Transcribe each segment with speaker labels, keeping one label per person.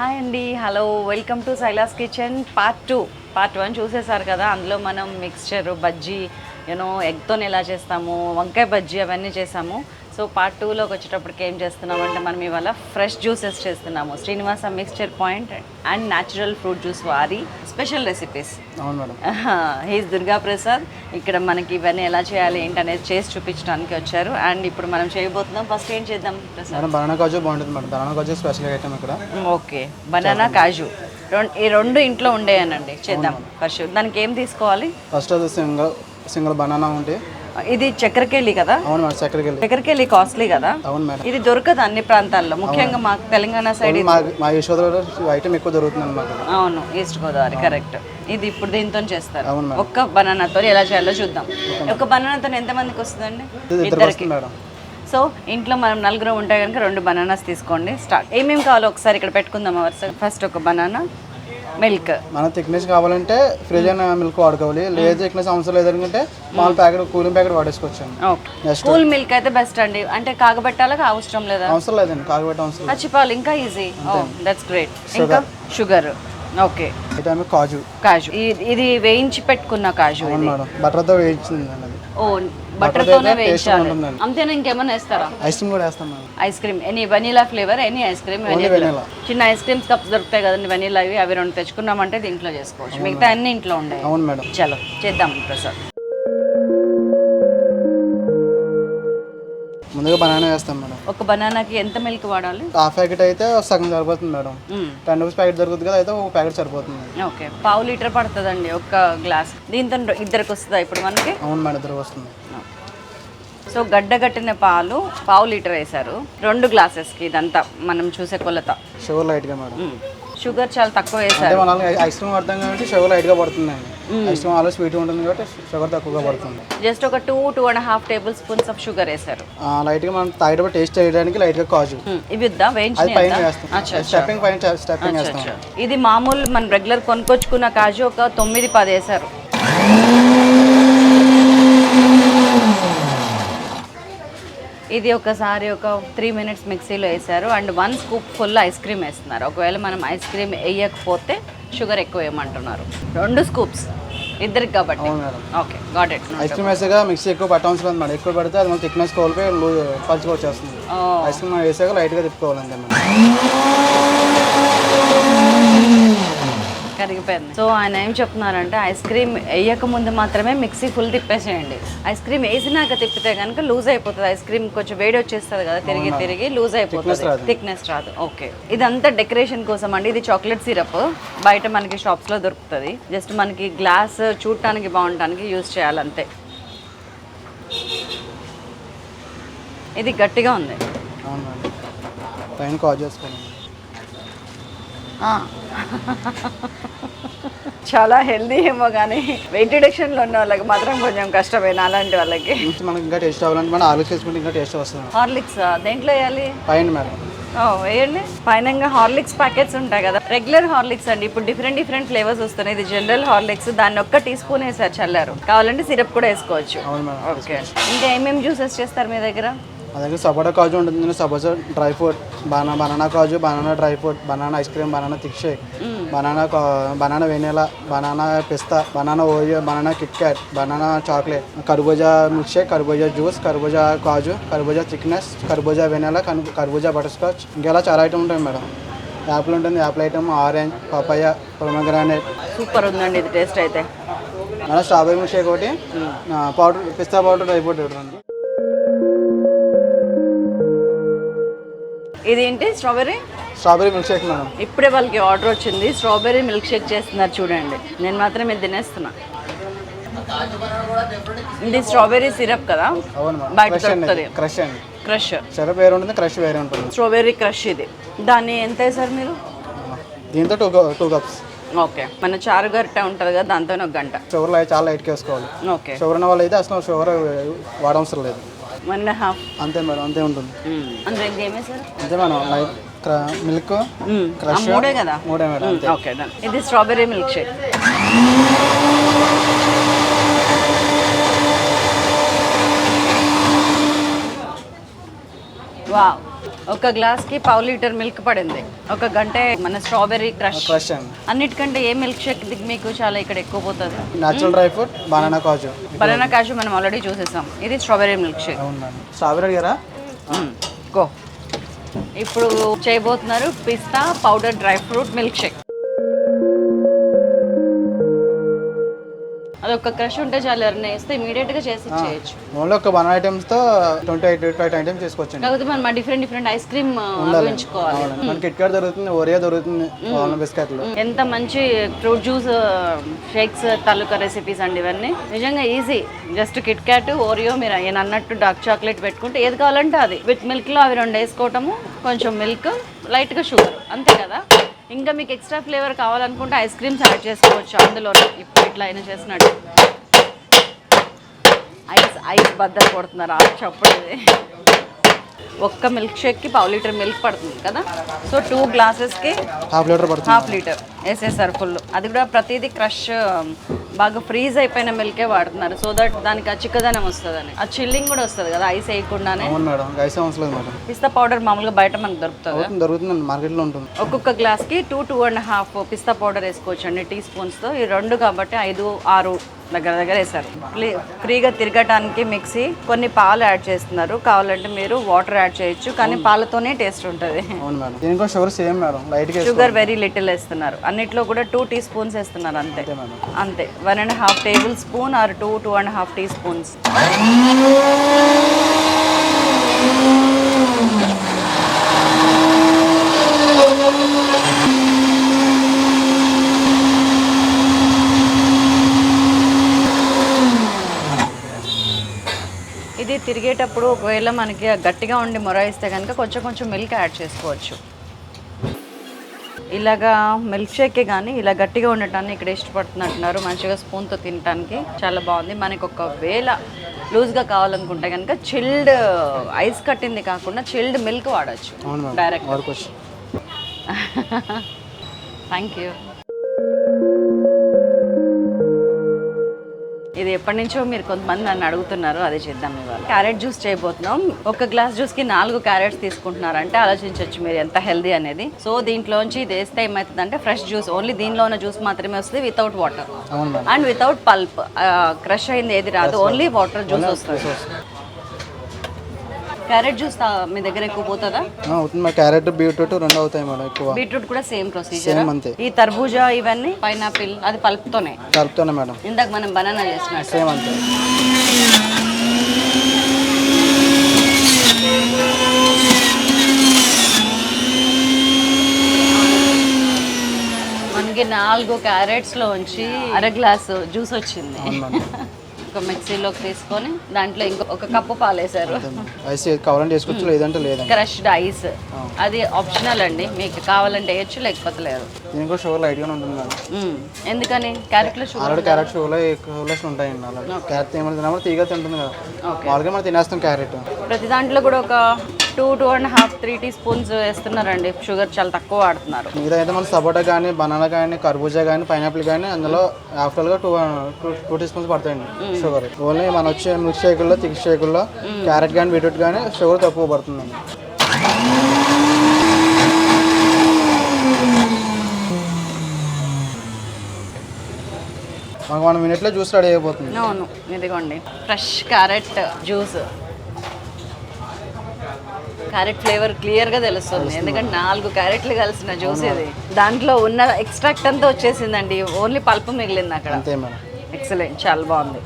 Speaker 1: Hi అండి, hello, welcome to Silas kitchen part 2. Part 1 చూసేసారు కదా. అందులో మనం మిక్స్చర్ బజ్జీ ఎగ్తో ఎలా చేస్తాము, వంకాయ బజ్జీ అవన్నీ చేసాము. సో పార్ట్ 2లోకి వచ్చేటప్పటికి ఏం చేస్తున్నామంటే మనం ఇవాళ ఫ్రెష్ జ్యూసెస్ చేస్తున్నాము. Srinivasa mixture point and natural fruit juice వారి స్పెషల్ రెసిపీస్.
Speaker 2: అవును మేడం.
Speaker 1: హీస్ దుర్గా ప్రసాద్. ఇక్కడ మనకి ఇవన్నీ ఎలా చేయాలి ఏంటనేది చేసి చూపించడానికి వచ్చారు. అండ్ ఇప్పుడు మనం చేయబోతున్నాం. ఫస్ట్ ఏం చేద్దాం ప్రసాద్?
Speaker 2: బనానా కాజు బాగుంటుంది మేడం. బనానా కాజు స్పెషల్ ఐటమ్ ఇక్కడ.
Speaker 1: ఓకే, బనానా కాజు ఈ రెండు ఇంట్లో ఉండేయనండి. చేద్దాం. ఫస్ట్ దానికి ఏం తీసుకోవాలి?
Speaker 2: ఫస్ట్ అది సింగిల్ బనానా ఉంటే.
Speaker 1: ఇది చక్కెరకేళి కదా?
Speaker 2: అవును మేడం,
Speaker 1: చక్కెరకేళి కాస్ట్లీ కదా?
Speaker 2: అవును మేడం.
Speaker 1: ఇది దొరకదు అన్ని ప్రాంతాల్లో, ముఖ్యంగా మా తెలంగాణ సైడ్
Speaker 2: మా యశోదలో ఐటమ్ ఎక్కువ దొరుకుతుంది అన్నమాట.
Speaker 1: అవును, ఈస్ట్ గోదావరి, కరెక్ట్. ఇది ఇప్పుడు దీంతో చేస్తారు. ఒక్క బనానాతో ఎలా చేయాలో చూద్దాం. ఒక్క బనానాతో ఎంతమందికి వస్తుందండి? ఇద్దరికి. సో ఇంట్లో మనం నలుగురు ఉంటే కనుక 2 బనానాస్ తీసుకోండి. స్టార్ట్. ఏమేమి కావాలో ఒకసారి ఇక్కడ పెట్టుకుందాం. ఫస్ట్ ఒక బనానా, మిల్క్.
Speaker 2: మన థిక్నెస్ కావాలంటే ఫ్రిడ్జ్ అయిన మిల్క్ వాడుకోవాలి. లేదు థిక్నెస్ అవసరం లేదనుకుంటే మామూలు ప్యాకెట్ కూలింగ్ ప్యాకెట్ వాడేసుకోవచ్చు.
Speaker 1: కూల్ మిల్క్ అయితే బెస్ట్ అండి. అంటే కాగబెట్టాలా అవసరం లేదా?
Speaker 2: అవసరం లేదండి, కాగబెట్ట అవసరం.
Speaker 1: పచ్చిపాలు ఇంకా ఈజీ. That's great. ఇంకా షుగర్. ఓకే,
Speaker 2: కాజు.
Speaker 1: కాజు ఇది వేయించి పెట్టుకున్న కాజు.
Speaker 2: బటర్తో వేయించింది అండి.
Speaker 1: ఓ, బటర్తోనే వేయించాలి. అంతేనా? ఇంకేమైనా వేస్తారా?
Speaker 2: ఐస్ క్రీమ్ కూడా వేస్తాం madam.
Speaker 1: Ice cream any vanilla flavour, any ice cream. చిన్న ఐస్ క్రీమ్స్ కప్స్ దొరుకుతాయి కదండి వెనీలా, అవి 2 తెచ్చుకున్నామంటే దీంట్లో చేసుకోవచ్చు. మిగతా అన్ని ఇంట్లో ఉండే.
Speaker 2: అవును మేడం.
Speaker 1: చలో చేద్దాం ప్రసాద్.
Speaker 2: ముందుగా బనానా వేస్తాం మేడం.
Speaker 1: ఒక బనానాకి ఎంత మిల్క్ వాడాలి?
Speaker 2: హాఫ్ ప్యాకెట్ అయితే సగం సరిపోతుంది మేడం. 10 రూపీస్ ప్యాకెట్ దొరుకుతుంది కదా, అయితే ఒక ప్యాకెట్ సరిపోతుంది.
Speaker 1: ఓకే, పావు లీటర్ పడుతుందండి ఒక గ్లాస్. దీంతో ఇద్దరికి వస్తుందా ఇప్పుడు మనకి?
Speaker 2: అవును మేడం, ఇద్దరికి వస్తుంది.
Speaker 1: సో గడ్డగట్టిన పాలు పావు లీటర్ వేసారు 2 గ్లాసెస్కి. ఇదంతా మనం చూసే కొలత.
Speaker 2: షుగర్ లైట్గా మేడం.
Speaker 1: షుగర్ చాలా తక్కువ వేసారు.
Speaker 2: మనం ఐస్ క్రీమ్ పడతాం కాబట్టి షుగర్ లైట్గా పడుతుందండి. ఐస్ క్రీమ్ ఆల్రెడీ స్వీట్ ఉంటుంది కాబట్టి షుగర్ తక్కువగా పడుతుంది.
Speaker 1: జస్ట్ ఒక 2-2.5 టేబుల్ స్పూన్స్ ఆఫ్ షుగర్ వేసారు.
Speaker 2: లైట్గా మనం తాగేటప్పుడు టేస్ట్ చేయడానికి లైట్గా కాజు.
Speaker 1: ఇవి
Speaker 2: స్టెప్పింగ్ వేస్తాం.
Speaker 1: ఇది మామూలు మన రెగ్యులర్ కొనుక్కొచ్చుకున్న కాజు ఒక 9-10 వేసారు. ఇది ఒకసారి ఒక 3 మినిట్స్ మిక్సీలో వేసారు. And 1 scoop full ice cream వేస్తున్నారు. ఒకవేళ మనం ఐస్ క్రీమ్ వేయకపోతే షుగర్ ఎక్కువ వేయమంటున్నారు. 2 స్కూప్స్ ఇద్దరికి కాబట్టి. Okay, got it.
Speaker 2: Ice cream వేసాక మిక్సీ ఎక్కువ పట్టవసరం లేదు మేడం. ఎక్కువ పడితే అది మనం థిక్నెస్ కోల్పోయి పలుచుకు వచ్చేస్తుంది. ఐస్ క్రీమ్ వేసాక లైట్గా తిప్పుకోవాలంటే మేడం.
Speaker 1: కరిగిపోయింది. సో ఆయన ఏం చెప్తున్నారంటే ఐస్ క్రీమ్ వేయక ముందు మాత్రమే మిక్సీ ఫుల్ తిప్పేసేయండి. ఐస్ క్రీమ్ వేసినాక తిప్పితే కనుక లూజ్ అయిపోతుంది. ఐస్ క్రీమ్ కొంచెం వేడి వచ్చేస్తుంది కదా, తిరిగి లూజ్ అయిపోతుంది, థిక్నెస్ రాదు. ఓకే, ఇదంతా డెకరేషన్ కోసం అండి. ఇది చాక్లెట్ సిరప్. బయట మనకి షాప్స్లో దొరుకుతుంది. జస్ట్ మనకి గ్లాస్ చూడటానికి బాగుండటానికి యూజ్ చేయాలంతే. ఇది గట్టిగా ఉంది.
Speaker 2: పైన కాజు చేసుకోండి.
Speaker 1: చాలా హెల్దీ ఏమో కానీ వెయిట్ రిడక్షన్లో ఉన్న వాళ్ళకి మాత్రం కొంచెం కష్టమైన అలాంటి వాళ్ళకి.
Speaker 2: మనకి ఇంకా టేస్ట్ అవ్వాలంటే మనం హార్లిక్స్ వేసుకుంటే ఇంకా టేస్ట్ వస్తుంది.
Speaker 1: హార్లిక్స్ దేంట్లో వేయాలి?
Speaker 2: పైన మేడం.
Speaker 1: వేయండి. పైన హార్లిక్స్ ప్యాకెట్స్ ఉంటాయి కదా, రెగ్యులర్ హార్లిక్స్ అండి. ఇప్పుడు డిఫరెంట్ ఫ్లేవర్స్ వస్తున్నాయి. ఇది జనరల్ హార్లిక్స్. దాన్ని 1 టీ స్పూన్ వేసారు చల్లారు. కావాలంటే సిరప్ కూడా వేసుకోవచ్చు. ఓకే, ఇంకా ఏమేమి జ్యూసెస్ చేస్తారు మీ దగ్గర?
Speaker 2: మా దగ్గర సపోటా కాజు ఉంటుంది. Sapota dry fruit, banana kaju, banana dry fruit, banana ice cream, banana thick shake, banana vanilla, banana pista, banana Oreo, banana KitKat, banana chocolate, kharbuja milkshake, kharbuja juice, kharbuja kaju, కర్బూజా థిక్నెస్, కర్బూజా వెనిలా, కర్బూజా బటర్ స్కాచ్, ఇంకెలా చాలా ఐటమ్ ఉంటాయి మేడం. యాపిల్ ఉంటుంది, apple item, orange, papaya, pomegranate.
Speaker 1: Super ఉందండి ఇది taste అయితే.
Speaker 2: మన స్ట్రాబెరీ మిల్క్షేక్ ఒకటి, powder pista powder dry fruit ఒకటి.
Speaker 1: ఇది ఏంటి? Strawberry
Speaker 2: milk shake madam.
Speaker 1: ఇప్పుడే వాళ్ళకి ఆర్డర్ వచ్చింది. స్ట్రాబెరీ మిల్క్ షేక్ చేస్తున్నారు చూడండి. నేను మాత్రం ఇది తినేస్తున్నా. ఇది స్ట్రాబెరీ సిరప్ కదా, బయట దొరుకుతుంది. క్రష్
Speaker 2: సిరప్ వేరే ఉంటుంది, క్రష్ వేరే ఉంటుంది.
Speaker 1: స్ట్రాబెరీ క్రష్ ఇది. దాన్ని ఎంత వేసారు మీరు?
Speaker 2: దీంతో 2 కప్స్.
Speaker 1: ఓకే, మన చారు గరిట ఉంటుంది కదా, దాంతో 1 గంట.
Speaker 2: షుగర్ చాలా లైట్గా వేసుకోవాలి.
Speaker 1: ఓకే,
Speaker 2: షుగర్ ఉన్న వాళ్ళు అయితే అసలు షుగర్ వాడవసరం లేదు.
Speaker 1: 1.5
Speaker 2: అంతే మేడం, అంతే ఉంటుంది.
Speaker 1: అందులో ఇంకేమేసారు?
Speaker 2: అంతే మేడం. మిల్క్, క్రష్,
Speaker 1: 3 కదా?
Speaker 2: 3 మేడం.
Speaker 1: Okay, done. ఇది స్ట్రాబెరీ మిల్క్ షేక్. వావ్, ఒక గ్లాస్కి 1/2 లీటర్ మిల్క్ పడింది. ఒక గంట మన స్ట్రాబెర్రీ క్రష్ అన్నిటికంటే ఏ మిల్క్ షేక్ మీకు చాలా ఇక్కడ ఎక్కువ పోతుంది?
Speaker 2: Natural dry fruit, banana kaju.
Speaker 1: Banana kaju మనం ఆల్రెడీ చూసేసాం. ఇది స్ట్రాబెర్రీ మిల్క్ షేక్.
Speaker 2: స్ట్రాబెర్రీ అడిగారా?
Speaker 1: గో. ఇప్పుడు చేయబోతున్నారు pista powder dry fruit milk shake. అది ఒక క్రష్ ఉంటే చాలు, ఎవరైనా వేస్తే ఇమీడియట్ గా చేసి ఇచ్చేయచ్చు.
Speaker 2: ఓన్లీ ఒక 1 ఐటమ్స్ తో 28 ఐటమ్స్ చేసుకోవచ్చు.
Speaker 1: కాకపోతే మనం డిఫరెంట్ ఐస్ క్రీమ్ ఉపయోగించుకోవాలి.
Speaker 2: మనకి కిట్ కాట్ దొరుకుతుంది, ఓరియో దొరుకుతుంది, బిస్కెట్లు.
Speaker 1: ఎంత మంచి ఫ్రూట్ జ్యూస్ షేక్స్ తాలూకా రెసిపీస్ అండి ఇవన్నీ. నిజంగా easy. Just Kit Kat, Oreo, మీరు ఆయన అన్నట్టు డార్క్ చాక్లెట్ పెట్టుకుంటే ఏది కావాలంటే అది. విత్ మిల్క్ లో అవి 2 వేసుకోవటము, కొంచెం మిల్క్, లైట్ గా షుగర్, అంతే కదా. ఇంకా మీకు ఎక్స్ట్రా ఫ్లేవర్ కావాలనుకుంటే ఐస్ క్రీమ్స్ యాడ్ చేసుకోవచ్చు అందులో. ఇప్పుడు ఇట్లా అయినా చేసినట్టు ఐస్ బద్దలు కొడుతున్నారు ఆ చప్పుడు. ఒక్క మిల్క్ షేక్కి 1/2 లీటర్ మిల్క్ పడుతుంది కదా. సో 2 గ్లాసెస్కి 1/2 లీటర్ వేసేసారు ఫుల్. అది కూడా ప్రతిదీ క్రష్ బాగా ఫ్రీజ్ అయిపోయిన మిల్కే వాడుతున్నారు. సో దట్ దానికి ఆ చిక్కదనం వస్తుందని. ఆ చిల్లింగ్ కూడా వస్తుంది కదా ఐస్ వేయకుండానే. పిస్తా పౌడర్ మామూలుగా బయట మనకు దొరుకుతుంది, మార్కెట్లో ఉంటుంది. ఒక్కొక్క గ్లాస్కి 2-2.5 పిస్తా పౌడర్ వేసుకోవచ్చు అండి టీ స్పూన్స్తో. ఈ 2 కాబట్టి 5-6 దగ్గర వేసారు. ఫ్రీగా తిరగటానికి మిక్సీ. కొన్ని పాలు యాడ్ చేస్తున్నారు, కావాలంటే మీరు వాటర్ యాడ్ చేయొచ్చు, కానీ పాలతోనే టేస్ట్ ఉంటుంది. షుగర్ వెరీ లిటిల్ వేస్తున్నారు. అన్నిట్లో కూడా 2 టీ స్పూన్స్ వేస్తున్నారు అంతే. 1.5 tablespoon or 2-2.5 teaspoons. ఇది తిరిగేటప్పుడు ఒకవేళ మనకి గట్టిగా ఉండి మొరాయిస్తే కనుక కొంచెం మిల్క్ యాడ్ చేసుకోవచ్చు. ఇలాగా మిల్క్ షేకే కానీ ఇలా గట్టిగా ఉండటాన్ని ఇక్కడ ఇష్టపడుతున్నట్టున్నారు. మంచిగా స్పూన్తో తినడానికి చాలా బాగుంది. మనకి ఒకవేళ లూజ్గా కావాలనుకుంటే కనుక చిల్డ్ ఐస్ కట్టింది కాకుండా చిల్డ్ మిల్క్ వాడచ్చు డైరెక్ట్. Thank you. ఇది ఎప్పటి నుంచో మీరు కొంతమంది నన్ను అడుగుతున్నారు, అదే చేద్దాం ఇవాళ. క్యారెట్ జ్యూస్ చేయబోతున్నాం. ఒక గ్లాస్ జ్యూస్కి 4 క్యారెట్స్ తీసుకుంటున్నారంటే ఆలోచించవచ్చు మీరు ఎంత హెల్దీ అనేది. సో దీంట్లోంచి ఇది వేస్తే ఏమవుతుందంటే ఫ్రెష్ జ్యూస్, ఓన్లీ దీనిలో ఉన్న జ్యూస్ మాత్రమే వస్తుంది, without water and without pulp. Crush అయింది ఏది రాదు, ఓన్లీ వాటర్ జ్యూస్ వస్తుంది. క్యారెట్ జ్యూస్ మీ దగ్గర ఎక్కువ పోతుందా?
Speaker 2: క్యారెట్, బీట్రూట్ 2 అవుతాయి మేడం ఎక్కువ.
Speaker 1: బీట్రూట్ కూడా సేమ్ ప్రొసీజర్. ఈ తర్బూజా ఇవన్నీ పైనాపిల్ అది పల్ప్తోనే
Speaker 2: మేడం.
Speaker 1: ఇందాక మనం బనానా చేసినట్టు
Speaker 2: సేమ్ అంతే.
Speaker 1: మనకి 4 క్యారెట్స్లోంచి 1/2 గ్లాసు జ్యూస్ వచ్చింది. ఒక మిక్సీలోకి తీసుకొని దాంట్లో ఇంకొక కప్పు పాలు వేసారు. క్రష్డ్ ఐస్ అది ఆప్షనల్ అండి, మీకు కావాలంటే వేయచ్చు లేకపోతే లేదు.
Speaker 2: షుగర్ లైట్ గా ఉంటుంది.
Speaker 1: ఎందుకని? క్యారెట్ లో షుగర్
Speaker 2: తీగ తింటుంది కదా, మామూలుగా మనం తినేస్తాం క్యారెట్.
Speaker 1: ప్రతి దాంట్లో కూడా ఒక 2-2.5-3 టీ స్పూన్స్ వేస్తున్నారండి. షుగర్ చాలా తక్కువ వాడుతున్నారు.
Speaker 2: ఇదైతే మన సపోటా కానీ, బనానా కానీ, కర్బూజా కానీ, పైనాపిల్ కానీ అందులో ఆఫ్టర్గా 2 టీ స్పూన్స్ పడతాయండి షుగర్. ఓన్లీ మన వచ్చే మిల్క్ షేకుల్లో, థిక్ షేకుల్లో క్యారెట్ కానీ, బీట్రూట్ కానీ షుగర్ తక్కువ పడుతుందండి. మాకు 1 మినిట్లో జ్యూస్ రెడీ అయిపోతుంది.
Speaker 1: అవును, ఇదిగోండి fresh carrot juice. Carrot flavour క్లియర్గా తెలుస్తుంది, ఎందుకంటే 4 క్యారెట్లు కలిసిన జ్యూస్ ఇది. దాంట్లో ఉన్న ఎక్స్ట్రాక్ట్ అంతా వచ్చేసిందండి, ఓన్లీ పల్పు మిగిలింది అక్కడ. ఎక్సలెంట్, చాలా బాగుంది.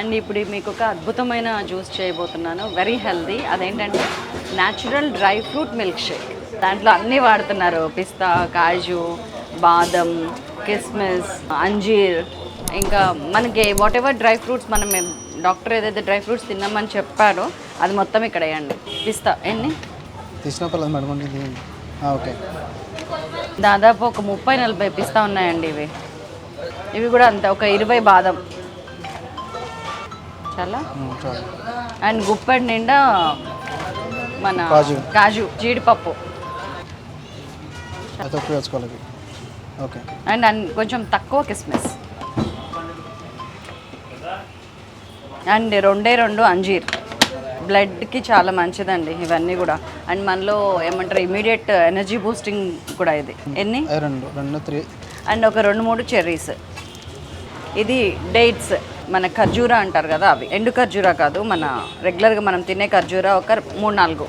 Speaker 1: అండ్ ఇప్పుడు మీకు ఒక అద్భుతమైన జ్యూస్ చేయబోతున్నాను, వెరీ హెల్దీ. అదేంటంటే natural dry fruit milk Sheikh. దాంట్లో అన్నీ వాడుతున్నారు, పిస్తా, కాజు, బాదం, కిస్మిస్, అంజీర్, ఇంకా మనకి వాట్ ఎవర్ డ్రై ఫ్రూట్స్ మనం డాక్టర్ ఏదైతే డ్రై ఫ్రూట్స్ తిన్నామని చెప్పారో అది మొత్తం ఇక్కడ వేయండి. పిస్తా ఎన్ని
Speaker 2: ఓకే,
Speaker 1: దాదాపు ఒక 30-40 పిస్తా ఉన్నాయండి. ఇవి కూడా అంతే, ఒక 20 బాదం చాలా. అండ్ గుప్పెడు నిండా మన కాజు, జీడిపప్పు. అండ్ కొంచెం తక్కువ కిస్మిస్. అండ్ 2 అంజీర్. బ్లడ్కి చాలా మంచిదండి ఇవన్నీ కూడా. అండ్ మనలో ఏమంటారు ఇమీడియట్ ఎనర్జీ బూస్టింగ్ కూడా ఇది. ఎన్ని?
Speaker 2: 2 3.
Speaker 1: అండ్ ఒక 2-3 చెర్రీస్. ఇది డేట్స్, మన ఖర్జూరా అంటారు కదా అవి. ఎండు ఖర్జూరా కాదు, మన రెగ్యులర్గా మనం తినే ఖర్జూరా ఒక 3-4.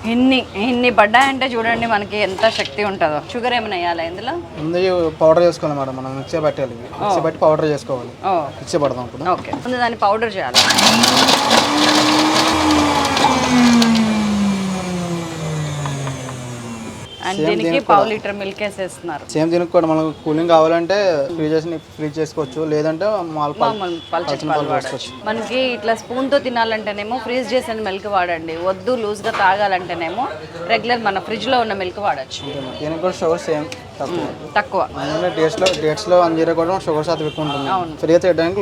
Speaker 1: ఇన్ని పడ్డాయంటే చూడండి మనకి ఎంత శక్తి ఉంటుందో. షుగర్ ఏమైనా వేయాలా ఇందులో?
Speaker 2: ముందు పౌడర్ చేసుకోవాలి మేడం, మనం మిక్సీ పట్టాలి. మిక్సీ పట్టి పౌడర్ చేసుకోవాలి. మిక్సీ పడదాం ఇప్పుడు.
Speaker 1: ఓకే, ముందు దాన్ని పౌడర్ చేయాలి. అండ్ దీనికి 1/2 లీటర్ మిల్క్ వేసేస్తున్నారు.
Speaker 2: సేమ్ దీనికి కూడా మనకు కూలింగ్ కావాలంటే ఫ్రీజ్ చేసుకోవచ్చు, లేదంటే
Speaker 1: మనకి ఇట్లా స్పూన్తో తినాలంటేనేమో ఫ్రీజ్ చేసిన మిల్క్ వాడండి, వద్దు లూజ్గా తాగాలంటేనేమో రెగ్యులర్ మన ఫ్రిడ్జ్లో ఉన్న మిల్క్ వాడచ్చు.
Speaker 2: దీనికి కూడా షుగర్ సేమ్
Speaker 1: తక్కువ.
Speaker 2: డేట్స్లో 1 కూడా షుగర్ శాతం ఎక్కువ ఉంటుంది. ఫ్రీగా తినడానికి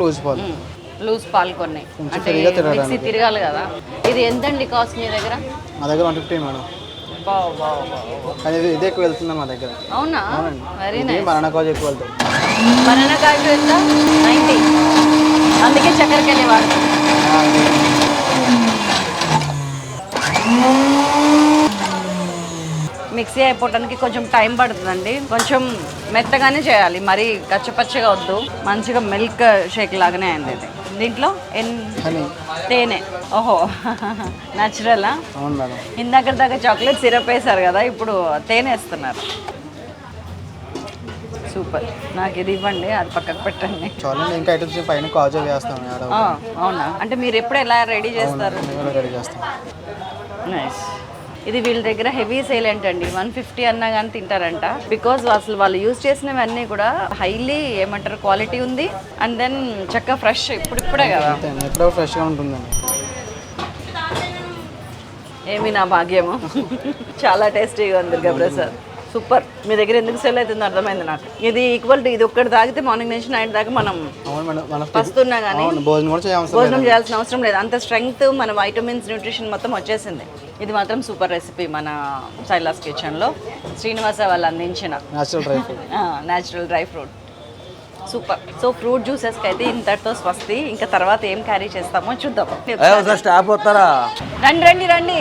Speaker 1: లూజ్ పాలు కొన్ని, అంటే మిక్సీ తిరగాలి కదా. ఇది ఎంతండి కాస్ట్ మీ దగ్గర?
Speaker 2: మా దగ్గర 150 మేడం. కానీ ఇది ఎక్కువ వెళ్తుంది మా దగ్గర.
Speaker 1: అవునా? Very nice.
Speaker 2: బనానా కాజు ఎక్కువ వెళ్తాయి.
Speaker 1: బనానా కాజు ఎంత? 90. అందుకే చక్కెరకెళ్ళి వాడతాం. మిక్సీ అయిపోవడానికి కొంచెం టైం పడుతుందండి, కొంచెం మెత్తగానే చేయాలి, మరి కచ్చపచ్చగా వద్దు. మంచిగా మిల్క్ షేక్ లాగానే అయింది ఇది. దీంట్లో తేనె. ఓహో, న్యాచురలా? ఇందాక దాకా చాక్లెట్ సిరప్ వేసారు కదా, ఇప్పుడు తేనె వేస్తున్నారు. సూపర్. నాకు ఇది ఇవ్వండి, అది పక్కకు పెట్టండి.
Speaker 2: ఇంకా ఐటమ్స్ పైన కాజు వేస్తాం.
Speaker 1: అవునా? అంటే మీరు ఎప్పుడు ఎలా రెడీ చేస్తారు? నైస్. ఇది వీళ్ళ దగ్గర హెవీ సేల్ ఏంటండి, 150 అన్నా కానీ తింటారంట. బికాజ్ అసలు వాళ్ళు యూజ్ చేసినవన్నీ కూడా హైలీ ఏమంటారు క్వాలిటీ ఉంది. అండ్ దెన్ చక్కగా ఫ్రెష్, ఇప్పుడే కదా,
Speaker 2: ఎప్పుడో ఫ్రెష్గా ఉంటుందండి.
Speaker 1: ఏమి నా భాగ్యము. చాలా టేస్టీగా ఉంది దుర్గాప్రసాద్. సూపర్. మీ దగ్గర ఎందుకు సెల్ అవుతుందో అర్థమైంది నాకు. ఇది ఈక్వల్ టు ఇది ఒక్కటి తాగితే మార్నింగ్ నుంచి నైట్ దాకా మనం వస్తున్నా కానీ భోజనం చేయాల్సిన అవసరం లేదు. అంత స్ట్రెంగ్త్, మన వైటమిన్స్, న్యూట్రిషన్ మొత్తం వచ్చేసింది. ఇది మాత్రం సూపర్ రెసిపీ మన సైలాస్ కిచెన్లో శ్రీనివాస వాళ్ళు అందించిన natural dry fruit. Super. So fruit జ్యూసెస్కి అయితే ఇంతటితో స్వస్తి. ఇంకా తర్వాత ఏం క్యారీ చేస్తామో చూద్దాం. రండి.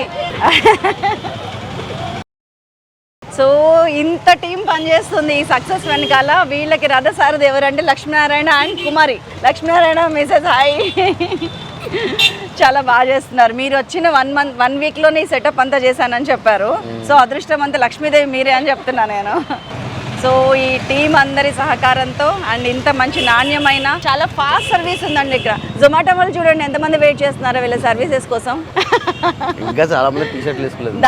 Speaker 1: సో ఇంత టీం పనిచేస్తుంది ఈ సక్సెస్ వెనకాల. వీళ్ళకి రథసారథి ఎవరంటే Lakshminarayana and Kumari. Lakshminarayana Mrs hi. చాలా బాగా చేస్తున్నారు. మీరు వచ్చిన 1 వీక్లోనే ఈ సెటప్ అంతా చేశానని చెప్పారు. సో అదృష్టం అంతా లక్ష్మీదేవి మీరే అని చెప్తున్నా నేను. సో ఈ టీం అందరి సహకారంతో అండ్ ఇంత మంచి నాణ్యమైన చాలా ఫాస్ట్ సర్వీస్ ఉందండి ఇక్కడ. జొమాటో వాళ్ళు చూడండి ఎంతమంది వెయిట్ చేస్తున్నారో వీళ్ళ సర్వీసెస్ కోసం.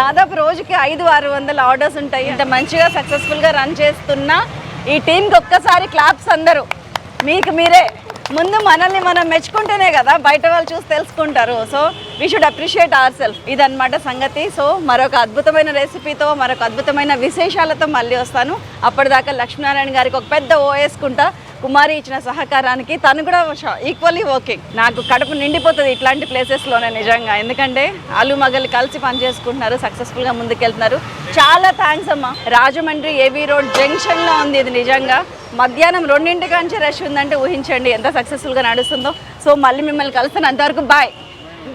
Speaker 1: దాదాపు రోజుకి 500-600 ఆర్డర్స్ ఉంటాయి. ఇంత మంచిగా సక్సెస్ఫుల్గా రన్ చేస్తున్న ఈ టీంకి ఒక్కసారి క్లాప్స్ అందరూ. మీకు మీరే ముందు మనల్ని మనం మెచ్చుకుంటేనే కదా బయట వాళ్ళు చూసి తెలుసుకుంటారు. So we should appreciate our self. ఇదన్నమాట సంగతి. సో మరొక అద్భుతమైన రెసిపీతో, మరొక అద్భుతమైన విశేషాలతో మళ్ళీ వస్తాను. అప్పటిదాకా లక్ష్మీనారాయణ గారికి ఒక పెద్ద ఓవేసుకుంటా. కుమారి ఇచ్చిన సహకారానికి తను కూడా ఈక్వల్లీ వర్కింగ్. నాకు కడుపు నిండిపోతుంది ఇట్లాంటి ప్లేసెస్లోనే నిజంగా. ఎందుకంటే ఆలు మగలు కలిసి పనిచేసుకుంటున్నారు, సక్సెస్ఫుల్గా ముందుకెళ్తున్నారు. చాలా థ్యాంక్స్ అమ్మా. రాజమండ్రి ఏవీ రోడ్ జంక్షన్లో ఉంది ఇది. నిజంగా మధ్యాహ్నం 2 గంటల నుంచి రష్ ఉందంటే ఊహించండి ఎంత సక్సెస్ఫుల్గా నడుస్తుందో. సో మళ్ళీ మిమ్మల్ని కలుస్తాను. అంతవరకు బాయ్.